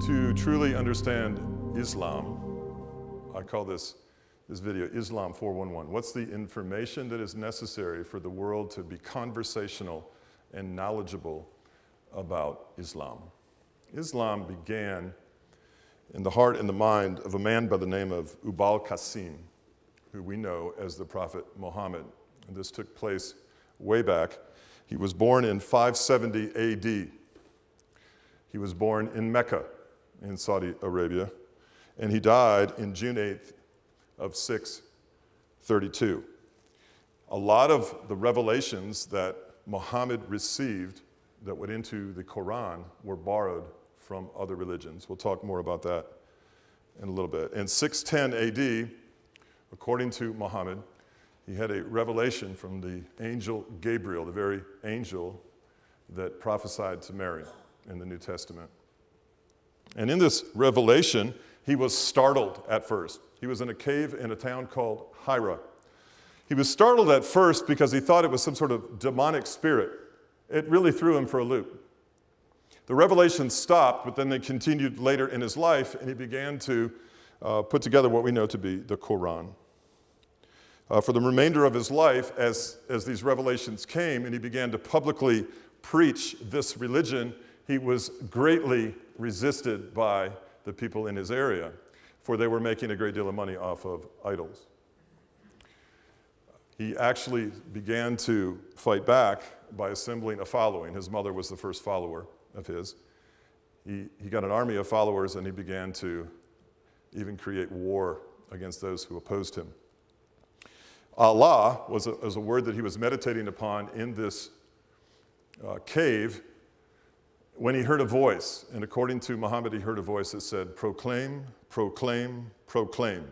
To truly understand Islam, I call this video Islam 411. What's the information that is necessary for the world to be conversational and knowledgeable about Islam? Islam began in the heart and the mind of a man by the name of Ubal Qasim, who we know as the Prophet Muhammad. And this took place way back. He was born in 570 AD. He was born in Mecca in Saudi Arabia, and he died in June 8th of 632. A lot of the revelations that Muhammad received that went into the Quran were borrowed from other religions. We'll talk more about that in a little bit. In 610 AD, according to Muhammad, he had a revelation from the angel Gabriel, the very angel that prophesied to Mary in the New Testament. And in this revelation, he was startled at first. He was in a cave in a town called Hira. He was startled at first because he thought it was some sort of demonic spirit. It really threw him for a loop. The revelation stopped, but then they continued later in his life, and he began to put together what we know to be the Quran. For the remainder of his life, as these revelations came and he began to publicly preach this religion, he was greatly resisted by the people in his area, for they were making a great deal of money off of idols. He actually began to fight back by assembling a following. His mother was the first follower of his. He got an army of followers, and he began to even create war against those who opposed him. Allah was a word that he was meditating upon in this cave when he heard a voice. And according to Muhammad, he heard a voice that said, "Proclaim, proclaim, proclaim."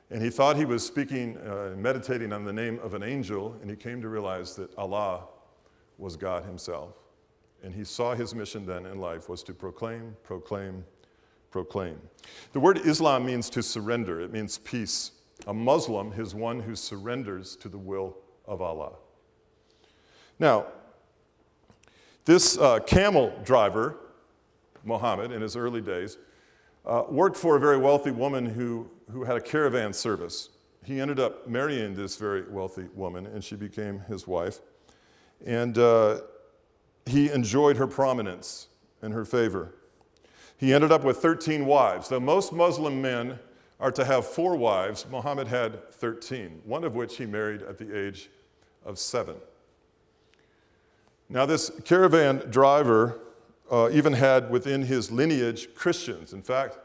And he thought he was speaking, meditating on the name of an angel, and he came to realize that Allah was God himself. And he saw his mission then in life was to proclaim, proclaim, proclaim. The word Islam means to surrender. It means peace. A Muslim is one who surrenders to the will of Allah. Now, this camel driver, Muhammad, in his early days, worked for a very wealthy woman who had a caravan service. He ended up marrying this very wealthy woman, and she became his wife. And he enjoyed her prominence and her favor. He ended up with 13 wives. Though most Muslim men are to have 4 wives, Muhammad had 13, one of which he married at the age of 7. Now, this caravan driver even had within his lineage Christians. In fact,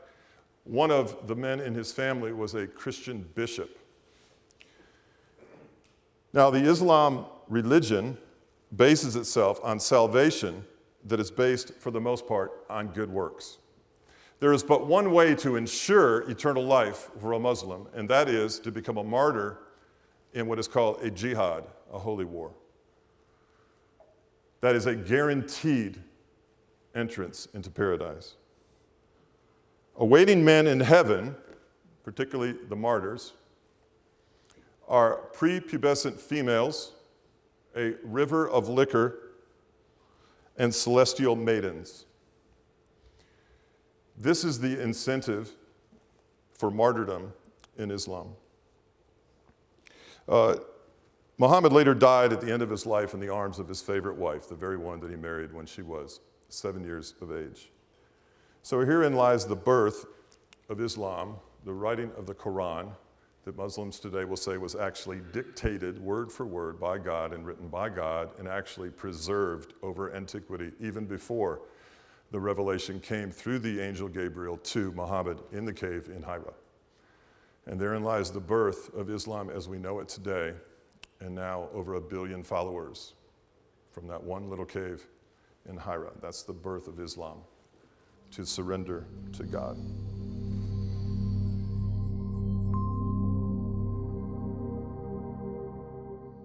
one of the men in his family was a Christian bishop. Now, the Islam religion bases itself on salvation that is based, for the most part, on good works. There is but one way to ensure eternal life for a Muslim, and that is to become a martyr in what is called a jihad, a holy war. That is a guaranteed entrance into paradise. Awaiting men in heaven, particularly the martyrs, are prepubescent females, a river of liquor, and celestial maidens. This is the incentive for martyrdom in Islam. Muhammad later died at the end of his life in the arms of his favorite wife, the very one that he married when she was 7 years of age. So herein lies the birth of Islam, the writing of the Quran that Muslims today will say was actually dictated word for word by God and written by God and actually preserved over antiquity, even before the revelation came through the angel Gabriel to Muhammad in the cave in Hira. And therein lies the birth of Islam as we know it today, and now over 1 billion followers from that one little cave in Hira. That's the birth of Islam, to surrender to God.